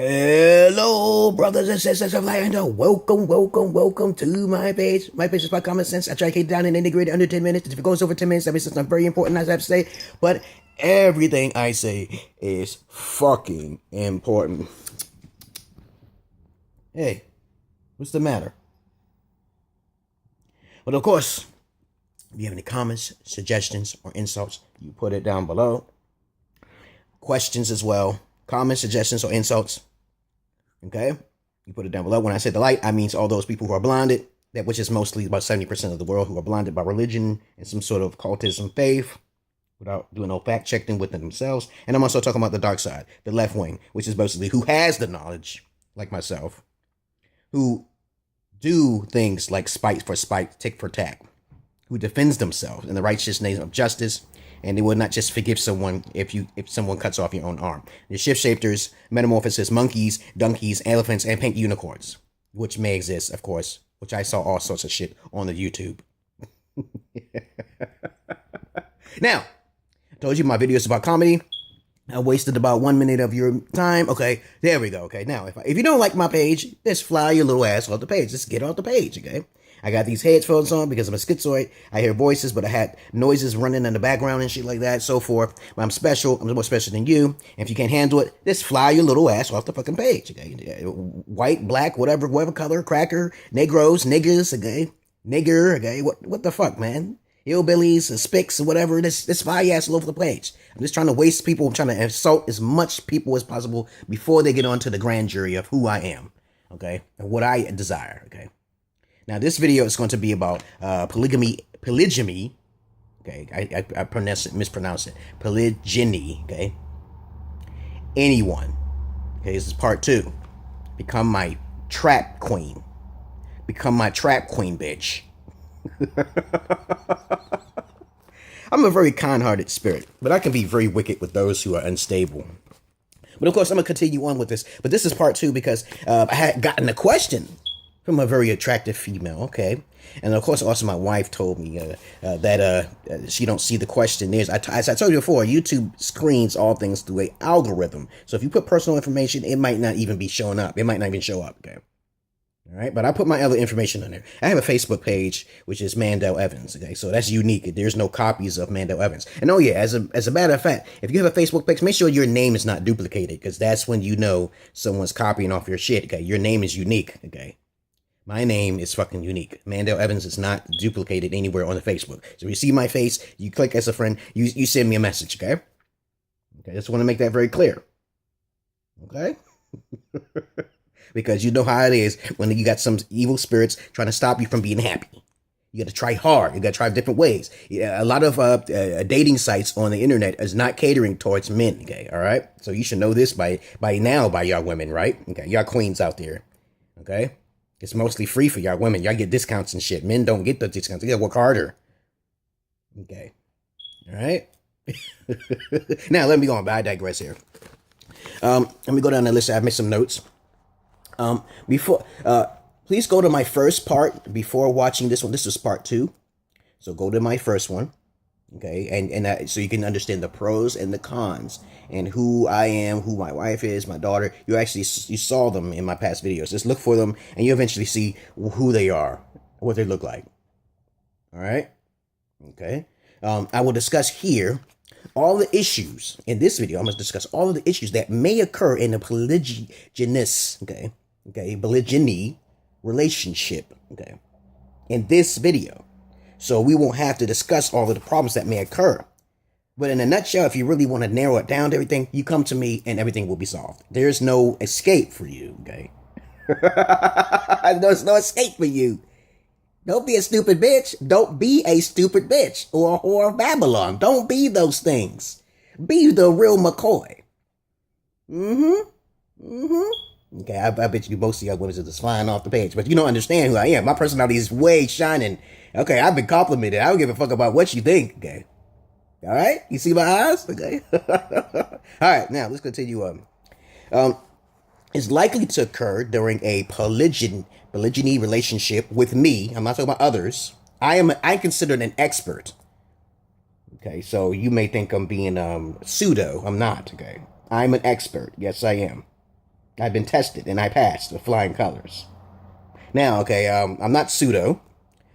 Hello, brothers and sisters of land. Welcome to my page. My page is by common sense. I try to keep it down and integrate it under 10 minutes. If it goes over 10 minutes, that means something very important I have to say. But everything I say is fucking important. Hey, what's the matter? But of course, if you have any comments, suggestions, or insults, you put it down below. Questions as well. Comments, suggestions, or insults. Okay? You put it down below. When I say the light, I mean all those people who are blinded, that which is mostly about 70% of the world who are blinded by religion and some sort of cultism faith without doing no fact checking within themselves. And I'm also talking about the dark side, the left wing, which is basically who has the knowledge, like myself, who do things like spite for spite, tick for tack, who defends themselves in the righteous name of justice. And they will not just forgive someone if someone cuts off your own arm. The shift shifters, metamorphosis, monkeys, donkeys, elephants, and pink unicorns, which may exist, of course, which I saw all sorts of shit on the YouTube. Now, I told you my video is about comedy. I wasted about 1 minute of your time. Okay, there we go. Okay, now, if you don't like my page, just fly your little ass off the page. Just get off the page, okay? I got these headphones on because I'm a schizoid. I hear voices, but I had noises running in the background and shit like that, so forth. But I'm special. I'm more special than you. And if you can't handle it, just fly your little ass off the fucking page, okay? White, black, whatever color, cracker, Negroes, niggas, okay? Nigger, okay? What the fuck, man? Hillbillies, spics, whatever. Just fly your ass all over the page. I'm just trying to waste people. I'm trying to insult as much people as possible before they get onto the grand jury of who I am, okay? And what I desire, okay? Now, this video is going to be about polygyny. Okay, I mispronounce it. Polygyny. Okay. Anyone. Okay, this is part 2. Become my trap queen. Become my trap queen, bitch. I'm a very kind-hearted spirit, but I can be very wicked with those who are unstable. But of course, I'm gonna continue on with this. But this is part 2 because I had gotten a question from a very attractive female, okay? And of course, also my wife told me that she don't see the questionnaires. As I told you before, YouTube screens all things through an algorithm. So if you put personal information, it might not even be showing up. It might not even show up, okay? All right, but I put my other information on there. I have a Facebook page, which is Mandel Evans, okay? So that's unique. There's no copies of Mandel Evans. And oh yeah, as a matter of fact, if you have a Facebook page, make sure your name is not duplicated, because that's when you know someone's copying off your shit, okay? Your name is unique, okay? My name is fucking unique. Mandel Evans is not duplicated anywhere on the Facebook. So if you see my face, you click as a friend, you send me a message, okay? Okay, just want to make that very clear. Okay? Because you know how it is when you got some evil spirits trying to stop you from being happy. You got to try hard. You got to try different ways. Yeah, a lot of dating sites on the internet is not catering towards men, okay? All right? So you should know this by now by y'all women, right? Okay, y'all queens out there, okay? It's mostly free for y'all women. Y'all get discounts and shit. Men don't get the discounts. They gotta work harder. Okay. All right. Now, let me go on. But I digress here. Let me go down the list. I've made some notes. Please go to my first part before watching this one. This is part 2. So go to my first one. Okay. And so you can understand the pros and the cons and who I am, who my wife is, my daughter. You saw them in my past videos. Just look for them and you eventually see who they are, what they look like. All right. Okay. I will discuss here all the issues in this video. I'm going to discuss all of the issues that may occur in a polygynous, polygyny relationship, okay, in this video. So we won't have to discuss all of the problems that may occur. But in a nutshell, if you really want to narrow it down to everything, you come to me and everything will be solved. There's no escape for you, okay? There's no escape for you. Don't be a stupid bitch. Don't be a stupid bitch or a whore of Babylon. Don't be those things. Be the real McCoy. Okay, I bet you most of y'all women are just flying off the page. But you don't understand who I am. My personality is way shining. Okay, I've been complimented. I don't give a fuck about what you think, okay? All right? You see my eyes? Okay. All right, now let's continue on. It's likely to occur during a polygyny relationship with me. I'm not talking about others. I'm considered an expert. Okay, so you may think I'm being pseudo. I'm not, okay? I'm an expert. Yes, I am. I've been tested and I passed with flying colors. Now, okay, I'm not pseudo.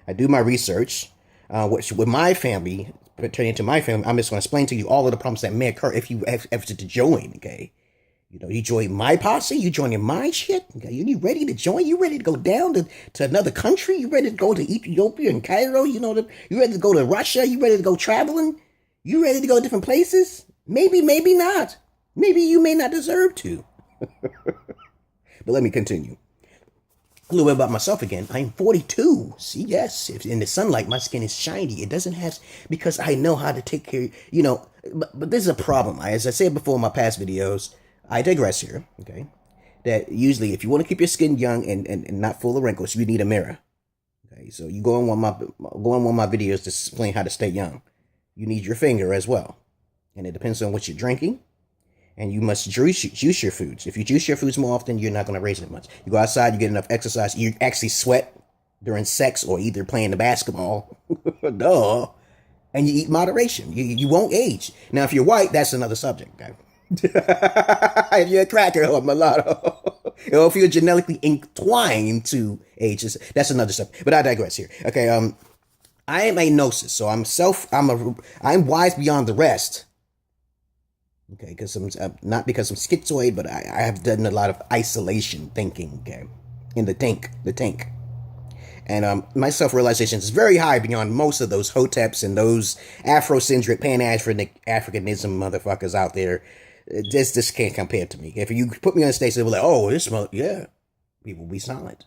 I do my research, which with my family, pertaining to my family, I'm just going to explain to you all of the problems that may occur if you have to join, okay? You know, you join my posse, you joining my shit, okay? You ready to join? You ready to go down to another country? You ready to go to Ethiopia and Cairo? You know, you ready to go to Russia? You ready to go traveling? You ready to go to different places? Maybe, maybe not. Maybe you may not deserve to. But let me continue. A little bit about myself again. I'm 42. See, yes, if in the sunlight, my skin is shiny. It doesn't have, because I know how to take care, you know, but this is a problem. As I said before in my past videos, I digress here, okay, that usually if you want to keep your skin young and not full of wrinkles, you need a mirror. Okay, so you go on one of my videos to explain how to stay young. You need your finger as well. And it depends on what you're drinking. And you must juice your foods. If you juice your foods more often, you're not going to raise it much. You go outside, you get enough exercise, you actually sweat during sex or either playing the basketball. Duh. And you eat moderation. You won't age. Now, if you're white, that's another subject, okay? If you're a cracker or a mulatto, or if you're genetically inclined to age, that's another subject. But I digress here. Okay, I am a gnosis, so I'm wise beyond the rest. Okay, because not because I'm schizoid, but I have done a lot of isolation thinking, okay, in the tank. And my self-realization is very high beyond most of those hoteps and those Afrocentric, Pan-Africanism motherfuckers out there. This can't compare to me. If you put me on the stage, they'll be like, oh, yeah, people will be silent.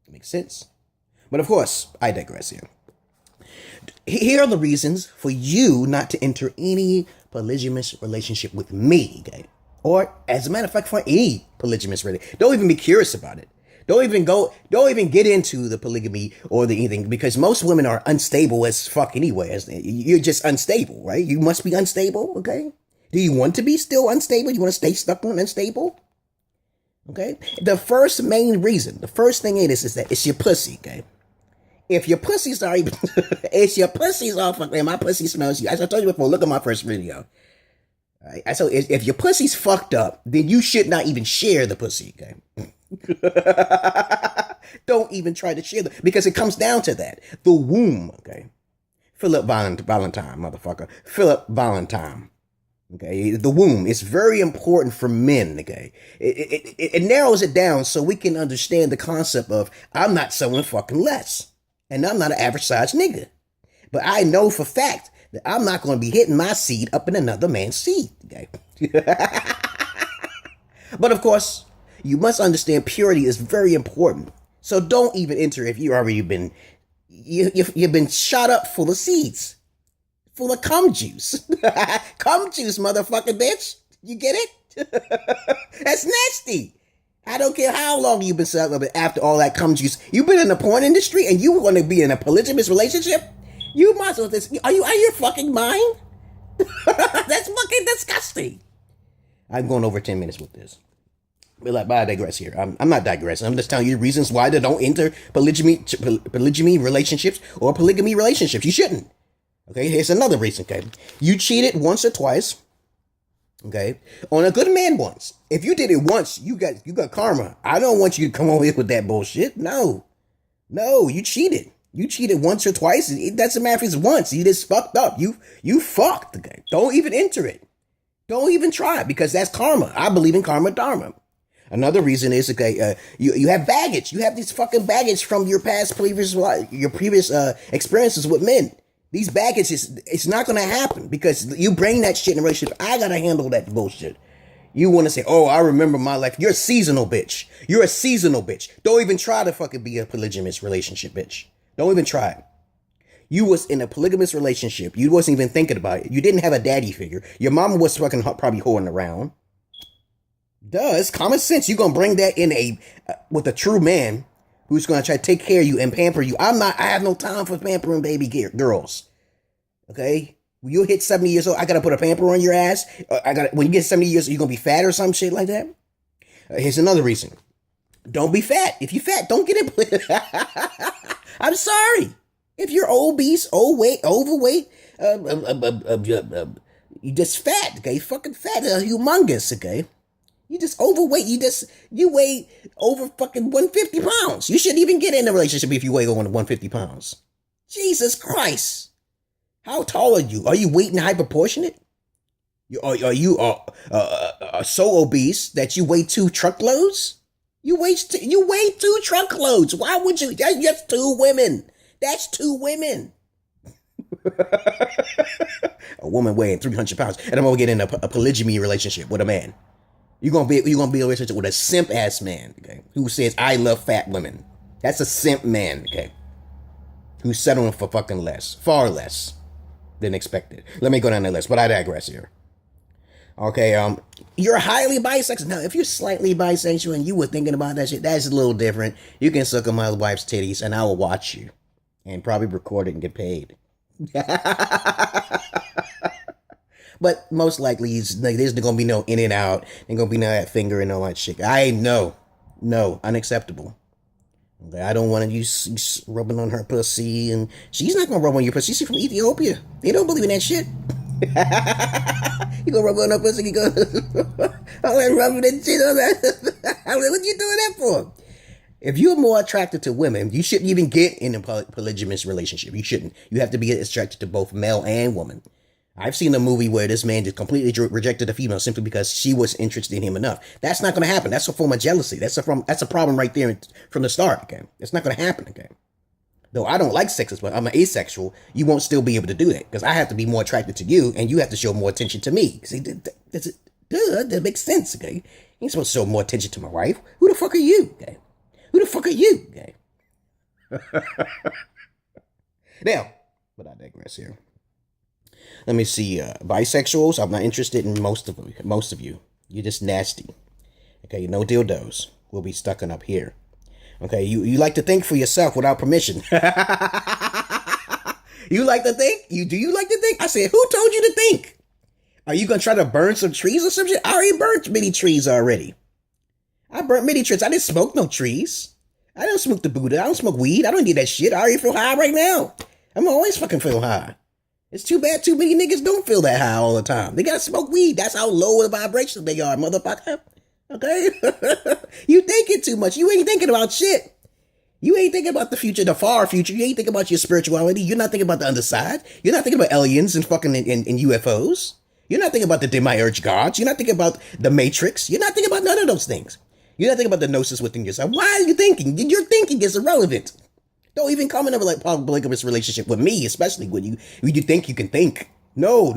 It makes sense. But of course, I digress here. Here are the reasons for you not to enter any polygamous relationship with me, okay? Or, as a matter of fact, for any polygamous relationship. Don't even be curious about it. Don't even get into the polygamy or the anything, because most women are unstable as fuck anyway. You're just unstable, right? You must be unstable, okay? Do you want to be still unstable? You want to stay stuck on unstable? Okay? The first main reason, the first thing is that it's your pussy, okay? If your pussy's not even, it's your pussy's off, and my pussy smells you. As I told you before, look at my first video. All right? So if your pussy's fucked up, then you should not even share the pussy, okay? Don't even try to share because it comes down to that. The womb, okay? Philip Valentine, motherfucker. Philip Valentine. Okay, the womb is very important for men, okay? It narrows it down so we can understand the concept of I'm not someone fucking less. And I'm not an average size nigga. But I know for fact that I'm not going to be hitting my seed up in another man's seed, okay? But of course, you must understand purity is very important. So don't even enter if you already been, you've been shot up full of seeds. Full of cum juice. Cum juice, motherfucking bitch. You get it? That's nasty. I don't care how long you've been celibate after all that cum juice. You've been in the porn industry and you want to be in a polygamous relationship? You might as well are you out of your fucking mind? That's fucking disgusting. I'm going over 10 minutes with this. But I digress here. I'm not digressing. I'm just telling you reasons why they don't enter polygamy relationships or polygamy relationships. You shouldn't. Okay, here's another reason, okay? You cheated once or twice, okay, on a good man once. If you did it once, you got karma. I don't want you to come over here with that bullshit. No, you cheated. You cheated once or twice. It doesn't matter if it's once. You just fucked up. You fucked, okay? Don't even enter it. Don't even try it because that's karma. I believe in karma dharma. Another reason is, okay, you have baggage. You have this fucking baggage from your previous experiences with men. These baggages, it's not going to happen because you bring that shit in a relationship. I got to handle that bullshit. You want to say, oh, I remember my life. You're a seasonal bitch. You're a seasonal bitch. Don't even try to fucking be a polygamous relationship, bitch. Don't even try it. You was in a polygamous relationship. You wasn't even thinking about it. You didn't have a daddy figure. Your mama was fucking probably whoring around. It's common sense. You're going to bring that in with a true man who's going to try to take care of you and pamper you. I have no time for pampering baby girls. Okay? When you hit 70 years old, I got to put a pamper on your ass. When you get 70 years old, you're going to be fat or some shit like that. Here's another reason. Don't be fat. If you're fat, don't get it. I'm sorry. If you're obese, overweight, you just fat, okay? Fucking fat, humongous, okay? You just overweight. You weigh over fucking 150 pounds. You shouldn't even get in a relationship if you weigh over 150 pounds. Jesus Christ. How tall are you? Are you weight and high proportionate? Are you so obese that you weigh 2 truckloads? You weigh 2 truckloads. Why would you? That's just 2 women. That's 2 women. A woman weighing 300 pounds, and I'm gonna get in a polygamy relationship with a man. You're gonna be in a relationship with a simp ass man, okay? Who says I love fat women. That's a simp man, okay? Who's settling for fucking less, far less than expected. Let me go down the list, but I digress here. Okay, you're highly bisexual. Now, if you're slightly bisexual and you were thinking about that shit, that's a little different. You can suck on my wife's titties, and I will watch you, and probably record it and get paid. But most likely, there's gonna be no in and out. There's gonna be no that finger and all that shit. No, unacceptable. Okay, I don't want you rubbing on her pussy, and she's not gonna rub on your pussy. She's from Ethiopia. They don't believe in that shit. You gonna rub on her pussy? You go, I'm rubbing that shit on that. What you doing that for? If you're more attracted to women, you shouldn't even get in a polygamous relationship. You shouldn't. You have to be attracted to both male and woman. I've seen a movie where this man just completely rejected a female simply because she was interested in him enough. That's not going to happen. That's a form of jealousy. That's a problem right there from the start. Okay, it's not going to happen. Okay, though I don't like sexes, but I'm an asexual. You won't still be able to do that because I have to be more attracted to you, and you have to show more attention to me. See, that makes sense. Okay, you ain't supposed to show more attention to my wife. Who the fuck are you? Okay, who the fuck are you? Okay. Now, but I digress here. Let me see. Bisexuals, I'm not interested in most of you. You're just nasty. Okay, no dildos will be stuck up here. Okay, you like to think for yourself without permission. You like to think? Do you like to think? I said, who told you to think? Are you gonna try to burn some trees or some shit? I already burnt many trees already. I burnt many trees. I didn't smoke no trees. I don't smoke the Buddha. I don't smoke weed. I don't need that shit. I already feel high right now. I'm always fucking feel high. It's too bad too many niggas don't feel that high all the time. They gotta smoke weed. That's how low the vibrations they are, motherfucker. Okay? You thinking too much. You ain't thinking about shit. You ain't thinking about the future, the far future. You ain't thinking about your spirituality. You're not thinking about the underside. You're not thinking about aliens and fucking and UFOs. You're not thinking about the demiurge gods. You're not thinking about the Matrix. You're not thinking about none of those things. You're not thinking about the gnosis within yourself. Why are you thinking? Your thinking is irrelevant. Don't even come in a polygamous relationship with me, especially when you think you can think. No,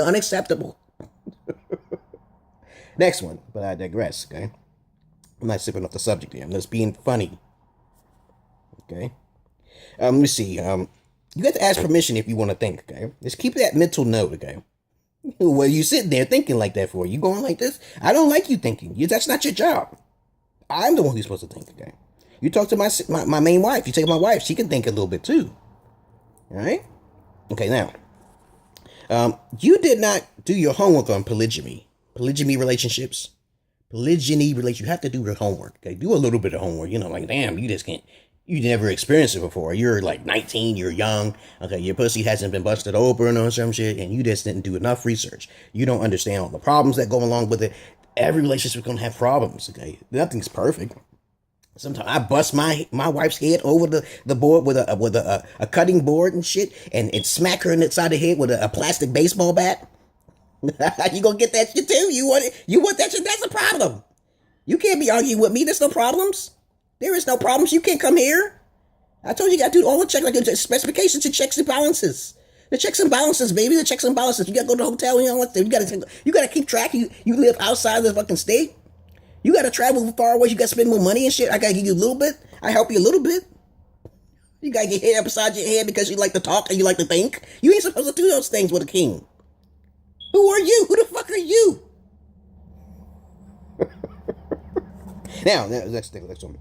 unacceptable. Next one, but I digress, okay? I'm not sipping off the subject here. I'm just being funny. Okay? Let me see. You got to ask permission if you want to think, okay? Just keep that mental note, okay? What are you sitting there thinking like that for? You going like this? I don't like you thinking. That's not your job. I'm the one who's supposed to think, okay? You talk to my main wife. You take my wife. She can think a little bit too. All right? Okay, now. You did not do your homework on polygamy. Polygamy relationships. Polygyny relationship. You have to do your homework. Okay? Do a little bit of homework. You know, like, damn, you just can't. You never experienced it before. You're like 19. You're young. Okay, your pussy hasn't been busted open or some shit. And you just didn't do enough research. You don't understand all the problems that go along with it. Every relationship is going to have problems. Okay? Nothing's perfect. Sometimes I bust my wife's head over the board with a cutting board and shit, and smack her in the side of the head with a plastic baseball bat. You gonna get that shit too? You want it? You want that shit? That's a problem. You can't be arguing with me. There's no problems. There is no problems. You can't come here. I told you got to do all the checks, like the specifications and checks and balances. The checks and balances, baby. The checks and balances. You gotta go to the hotel. You gotta keep track. You live outside of the fucking state. You gotta travel far away. You gotta spend more money and shit. I gotta give you a little bit. I help you a little bit. You gotta get head up beside your head because you like to talk and you like to think. You ain't supposed to do those things with a king. Who are you? Who the fuck are you? Now, let's take next one.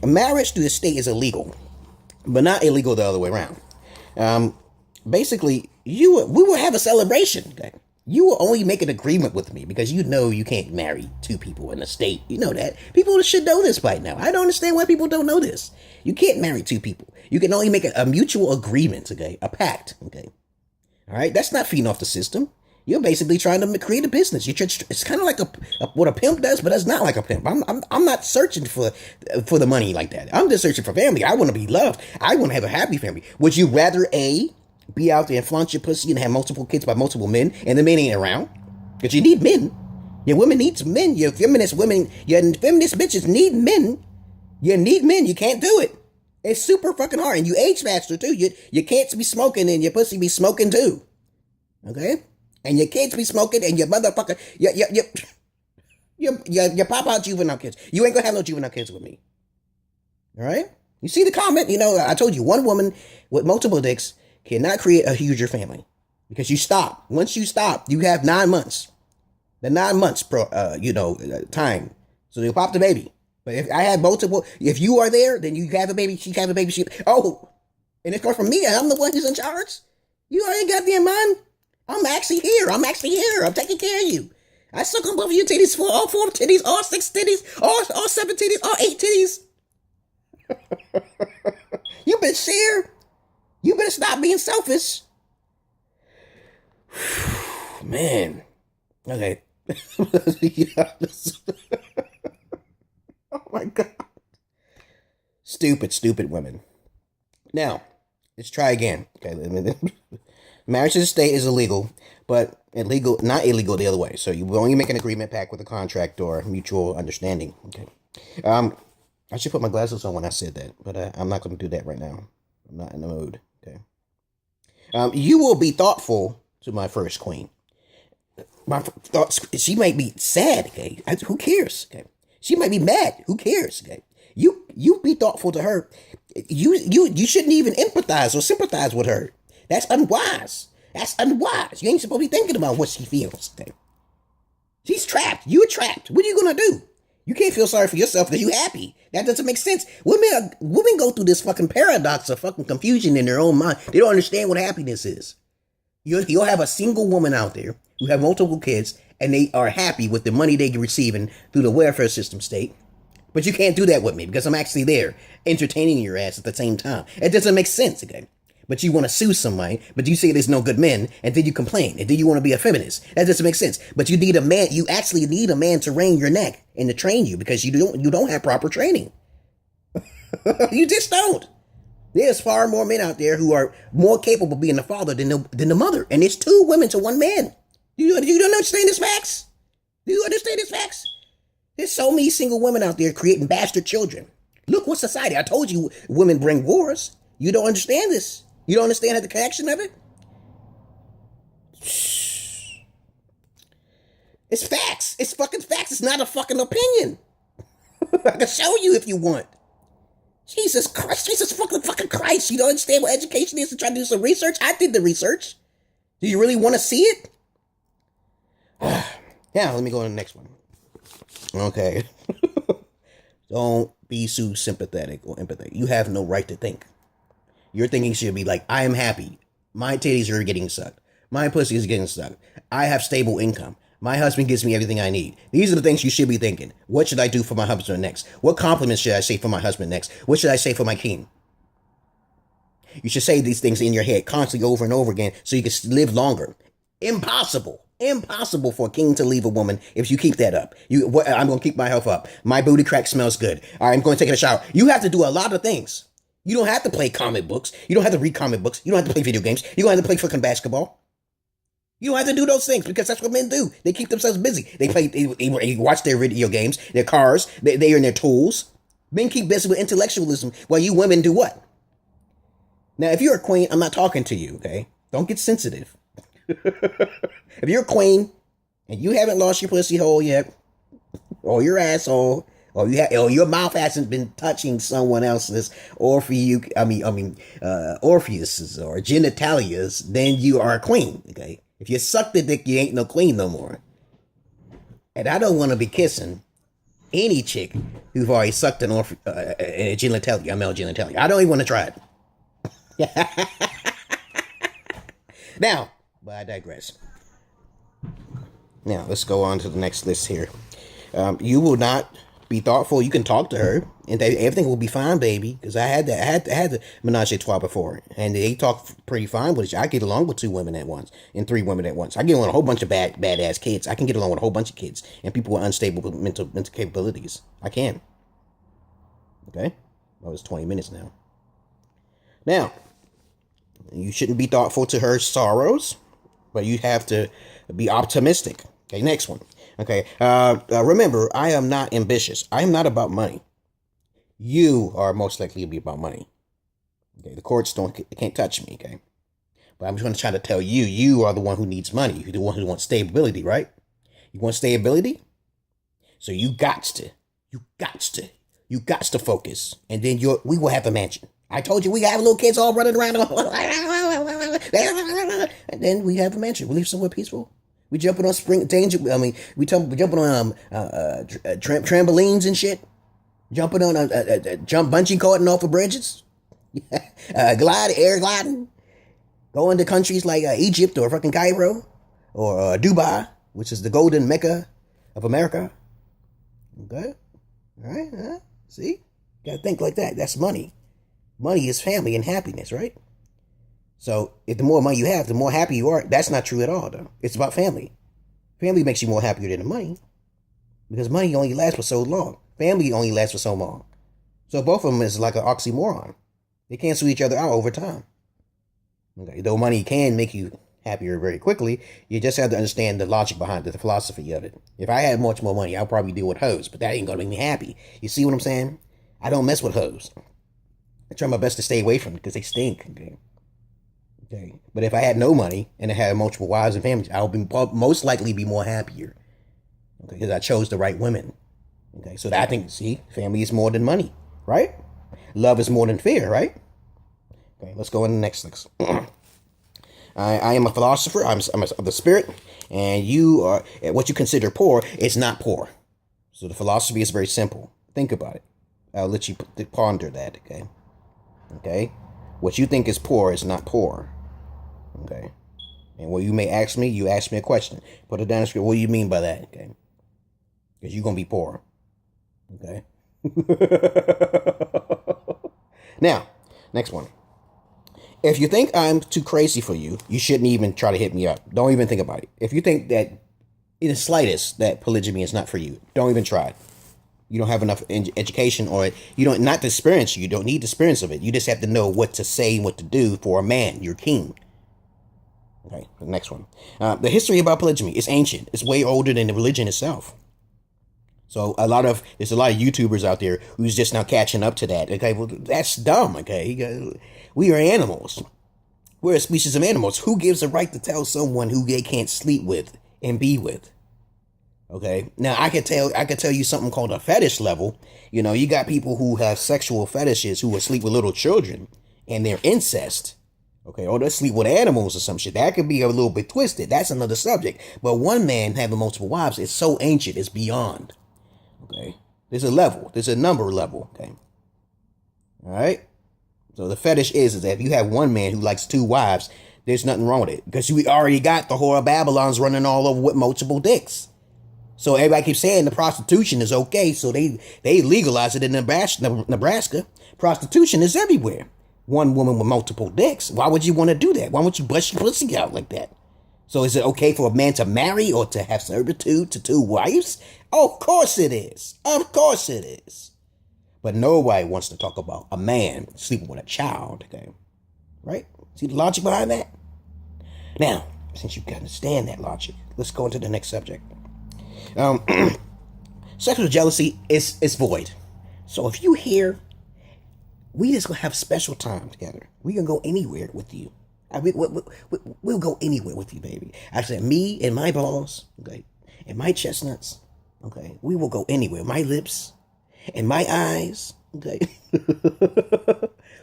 Marriage through the state is illegal, but not illegal the other way around. Basically, we will have a celebration. Okay? You will only make an agreement with me because you know you can't marry 2 people in the state. You know that. People should know this by now. I don't understand why people don't know this. You can't marry 2 people. You can only make a mutual agreement, okay? A pact, okay? All right? That's not feeding off the system. You're basically trying to create a business. It's kind of like what a pimp does, but it's not like a pimp. I'm not searching for the money like that. I'm just searching for family. I want to be loved. I want to have a happy family. Would you rather be out there and flaunt your pussy and have multiple kids by multiple men, and the men ain't around? Because you need men. Your women needs men. Your feminist bitches need men. You need men. You can't do it. It's super fucking hard, and you age faster too. You can't be smoking, and your pussy be smoking too. Okay. And your kids be smoking, and your motherfucker, you pop out juvenile kids. You ain't gonna have no juvenile kids with me. All right? You see the comment? I told you, one woman with multiple dicks cannot create a huger family because you stop. Once you stop, you have 9 months. The 9 months, time. So you pop the baby. But if I have multiple, if you are there, then you have a baby. She have a baby. And it comes from me. I'm the one who's in charge. You ain't got the mind. I'm actually here. I'm taking care of you. I suck on both of your titties, for all 4 titties, all 6 titties, all 7 titties, all 8 titties. You better share. You better stop being selfish. Man. Okay. Oh my God. Stupid women. Now, let's try again. Okay. Marriage to the state is illegal, but not illegal the other way. So you only make an agreement pact with a contract or mutual understanding. Okay. I should put my glasses on when I said that, but I'm not going to do that right now. I'm not in the mood. Okay. You will be thoughtful to my first queen. My thoughts. She might be sad. Okay. Who cares? Okay. She might be mad. Who cares? Okay. You be thoughtful to her. You shouldn't even empathize or sympathize with her. That's unwise. You ain't supposed to be thinking about what she feels. Okay? She's trapped. You're trapped. What are you gonna do? You can't feel sorry for yourself because you're happy. That doesn't make sense. Women go through this fucking paradox of fucking confusion in their own mind. They don't understand what happiness is. You'll have a single woman out there who have multiple kids and they are happy with the money they're receiving through the welfare system state. But you can't do that with me because I'm actually there entertaining your ass at the same time. It doesn't make sense, okay? But you want to sue somebody, but you say there's no good men, and then you complain, and then you want to be a feminist. That doesn't make sense. But you need a man. You actually need a man to wring your neck and to train you because you don't have proper training. You just don't. There's far more men out there who are more capable of being the father than the mother, and it's 2 women to 1 man. You don't understand this facts? Do you understand this facts? There's so many single women out there creating bastard children. Look what society. I told you, women bring wars. You don't understand this. You don't understand the connection of it? It's facts. It's fucking facts. It's not a fucking opinion. I can show you if you want. Jesus Christ. Jesus fucking Christ. You don't understand what education is to try to do some research? I did the research. Do you really want to see it? Yeah, let me go to the next one. Okay. Don't be so sympathetic or empathetic. You have no right to think. Your thinking should be like, I am happy. My titties are getting sucked. My pussy is getting sucked. I have stable income. My husband gives me everything I need. These are the things you should be thinking. What should I do for my husband next? What compliments should I say for my husband next? What should I say for my king? You should say these things in your head constantly over and over again so you can live longer. Impossible for a king to leave a woman if you keep that up. I'm going to keep my health up. My booty crack smells good. All right, I'm going to take a shower. You have to do a lot of things. You don't have to play comic books. You don't have to read comic books. You don't have to play video games. You don't have to play fucking basketball. You don't have to do those things because that's what men do. They keep themselves busy. They watch their video games, their cars, they are in their tools. Men keep busy with intellectualism while you women do what? Now, if you're a queen, I'm not talking to you, okay? Don't get sensitive. If you're a queen and you haven't lost your pussy hole yet, or your asshole, or your mouth hasn't been touching someone else's Orpheus's or genitalias, then you are a queen, okay? If you suck the dick, you ain't no queen no more. And I don't want to be kissing any chick who've already sucked a genitalia, a male genitalia. I don't even want to try it. Now, but I digress. Now, let's go on to the next list here. You will not Be thoughtful. You can talk to her, and everything will be fine, baby. Because I had the menage a trois before, and they talk pretty fine with each other. I get along with 2 women at once and 3 women at once. I get along with a whole bunch of badass kids. I can get along with a whole bunch of kids and people with unstable mental capabilities. I can. Okay, well, it's 20 minutes now. Now, you shouldn't be thoughtful to her sorrows, but you have to be optimistic. Okay, next one. Okay, remember, I am not ambitious. I am not about money. You are most likely to be about money. Okay, the courts can't touch me, okay? But I'm just going to try to tell you, you are the one who needs money. You're the one who wants stability, right? You want stability? So you got to focus. And then we will have a mansion. I told you we have little kids all running around. And then we have a mansion. We live somewhere peaceful. We jumping on we jumping on trampolines and shit. Jumping on bungee cording off of bridges. Air gliding. Going to countries like Egypt or fucking Cairo or Dubai, which is the golden Mecca of America. Okay, all right. See, gotta think like that. That's money. Money is family and happiness, right? So if the more money you have, the more happy you are. That's not true at all, though. It's about family. Family makes you more happier than the money. Because money only lasts for so long. Family only lasts for so long. So both of them is like an oxymoron. They cancel each other out over time. Okay, though money can make you happier very quickly, you just have to understand the logic behind it, the philosophy of it. If I had much more money, I'll probably deal with hoes, but that ain't gonna make me happy. You see what I'm saying? I don't mess with hoes. I try my best to stay away from it because they stink. Okay. But if I had no money and I had multiple wives and families, I would most likely be more happier. Okay, because I chose the right women. Okay, so I think, see, family is more than money, right? Love is more than fear, right? Okay, let's go on to the next. I am a philosopher. I'm of the spirit, and you are what you consider poor is not poor. So the philosophy is very simple. Think about it. I'll let you ponder that. Okay. Okay, what you think is poor is not poor. Okay, and what you may ask me, you ask me a question. Put it down the script. What do you mean by that? Okay, because you're gonna be poor. Okay. Now, next one. If you think I'm too crazy for you, you shouldn't even try to hit me up. Don't even think about it. If you think that in the slightest that polygamy is not for you, don't even try it. You don't have enough education, or you don't, not the experience. You don't need the experience of it. You just have to know what to say and what to do for a man. You're king. Okay, the next one. The history about polygamy is ancient. It's way older than the religion itself. So there's a lot of YouTubers out there who's just now catching up to that. Okay, well, that's dumb. Okay, we are animals. We're a species of animals. Who gives a right to tell someone who they can't sleep with and be with? Okay, now I could tell you something called a fetish level. You know, you got people who have sexual fetishes who will sleep with little children and they're incest. Okay, or they sleep with animals or some shit. That could be a little bit twisted. That's another subject. But one man having multiple wives is so ancient, it's beyond. Okay, there's a level, there's a number level. Okay, all right. So the fetish is that if you have one man who likes 2 wives, there's nothing wrong with it because we already got the whore of Babylon's running all over with multiple dicks. So everybody keeps saying the prostitution is okay, so they legalize it in Nebraska. Prostitution is everywhere. One woman with multiple dicks. Why would you want to do that? Why would you bust your pussy out like that? So is it okay for a man to marry or to have servitude to 2 wives? Of course it is. Of course it is. But nobody wants to talk about a man sleeping with a child. Okay, right? See the logic behind that? Now, since you can understand that logic, let's go into the next subject. Sexual jealousy is void. So if you hear, we just gonna have special time together. We gonna go anywhere with you. We'll go anywhere with you, baby. I said me and my balls, okay, and my chestnuts, okay. We will go anywhere. My lips and my eyes, okay.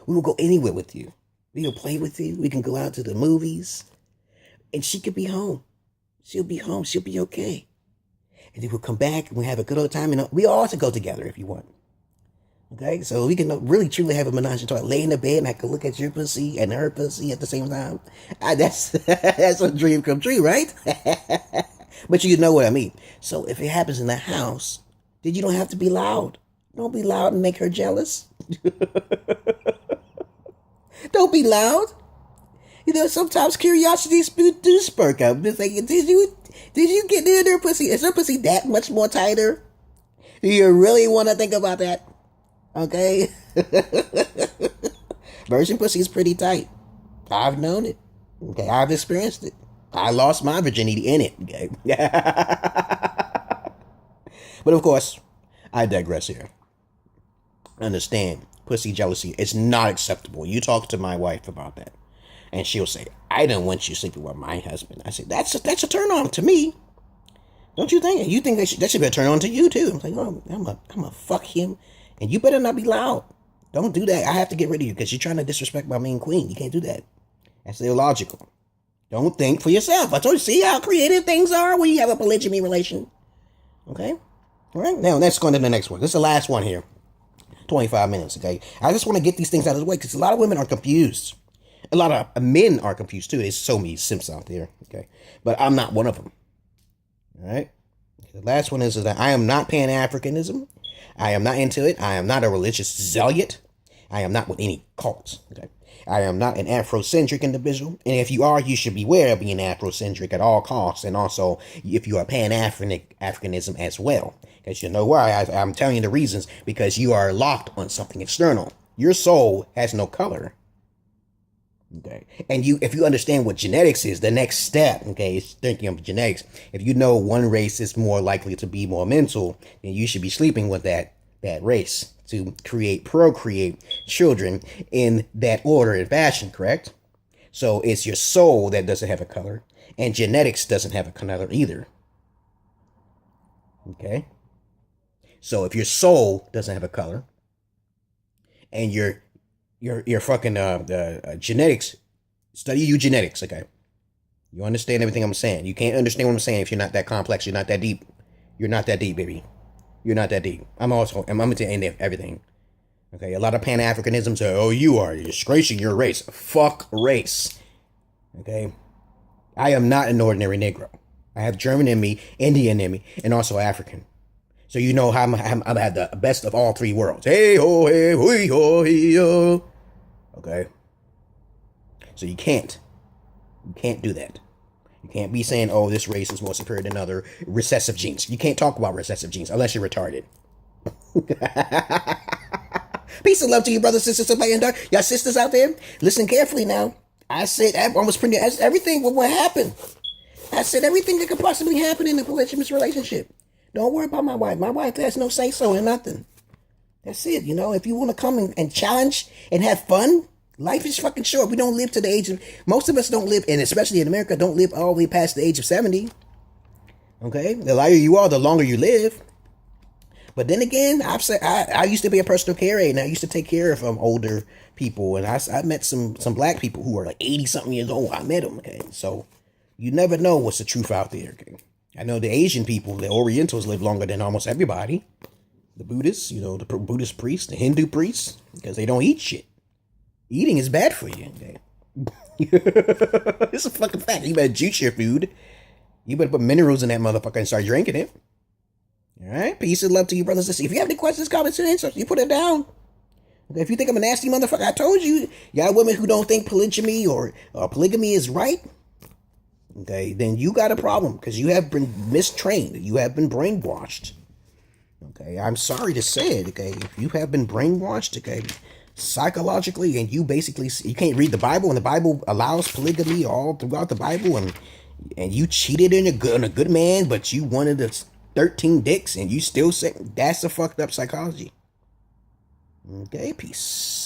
We will go anywhere with you. We will play with you. We can go out to the movies, and she could be home. She'll be home. She'll be okay. And then we'll come back and we'll have a good old time. And we all have to go together if you want. Okay, so we can really truly have a menage a trois. Lay in the bed and I can look at your pussy and her pussy at the same time. That's a dream come true, right? But you know what I mean. So if it happens in the house, Then you don't have to be loud. Don't be loud and make her jealous. Don't be loud. You know, sometimes curiosity do spurk up. It's like, did you get in her pussy? Is her pussy that much more tighter? Do you really want to think about that? Okay? Virgin pussy is pretty tight. I've known it. Okay, I've experienced it. I lost my virginity in it. Okay? But of course, I digress here. Understand, pussy jealousy is not acceptable. You talk to my wife about that, and she'll say, I don't want you sleeping with my husband. I say, that's a turn on to me. Don't you think? You think that should be a turn on to you too. I'm like, oh, I'm a fuck him, and you better not be loud. Don't do that. I have to get rid of you because you're trying to disrespect my main queen. You can't do that. That's illogical. Don't think for yourself. I told you, see how creative things are when you have a polygamy relation. Okay? All right, now let's go into the next one. This is the last one here. 25 minutes, okay? I just want to get these things out of the way because a lot of women are confused. A lot of men are confused too. There's so many simps out there, okay? But I'm not one of them. All right? The last one is that I am not Pan-Africanism. I am not into it. I am not a religious zealot. I am not with any cults, okay? I am not an Afrocentric individual. And if you are, you should beware of being Afrocentric at all costs. And also, if you are Pan-Africanism as well. Because you know why? I'm telling you the reasons. Because you are locked on something external. Your soul has no color. Okay. And if you understand what genetics is, the next step, okay, is thinking of genetics. If you know one race is more likely to be more mental, then you should be sleeping with that race to procreate children in that order and fashion, correct? So it's your soul that doesn't have a color, and genetics doesn't have a color either. Okay? So if your soul doesn't have a color, and your fucking genetics, study eugenics, okay? You understand everything I'm saying. You can't understand what I'm saying if you're not that complex, you're not that deep. You're not that deep, baby. You're not that deep. I'm into everything. Okay, a lot of Pan-Africanism say, oh, you're disgracing your race. Fuck race. Okay? I am not an ordinary Negro. I have German in me, Indian in me, and also African. So you know how I'm have the best of all three worlds. Hey ho, hey ho, hey ho. Okay? So you can't do that. You can't be saying, oh, this race is more superior than other recessive genes. You can't talk about recessive genes unless you're retarded. Peace and love to you, brothers, sisters, and y'all sisters out there. Listen carefully now. I said almost pretty everything what happened. I said everything that could possibly happen in a polygamous relationship. Don't worry about my wife. My wife has no say-so in nothing. That's it. You know, if you want to come and challenge and have fun, life is fucking short. We don't live to the age of... Most of us don't live, and especially in America, don't live all the way past the age of 70. Okay? The lighter you are, the longer you live. But then again, I used to be a personal care aide, and I used to take care of older people. And I met some black people who were like 80-something years old. I met them, okay? So you never know what's the truth out there, okay? I know the Asian people, the Orientals, live longer than almost everybody. The Buddhists, you know, the Buddhist priests, the Hindu priests, because they don't eat shit. Eating is bad for you. Okay? It's a fucking fact. You better juice your food. You better put minerals in that motherfucker and start drinking it. All right? Peace and love to you, brothers and sisters. If you have any questions, comments, and answers, you put it down. Okay? If you think I'm a nasty motherfucker, I told you. Y'all women who don't think polygamy or polygamy is right, okay, then you got a problem because you have been mistrained. You have been brainwashed. Okay? I'm sorry to say it, okay? If you have been brainwashed, okay, psychologically, and you can't read the Bible, and the Bible allows polygamy all throughout the Bible, and you cheated on a good man, but you wanted 13 dicks, and you still say that's a fucked up psychology. Okay, peace.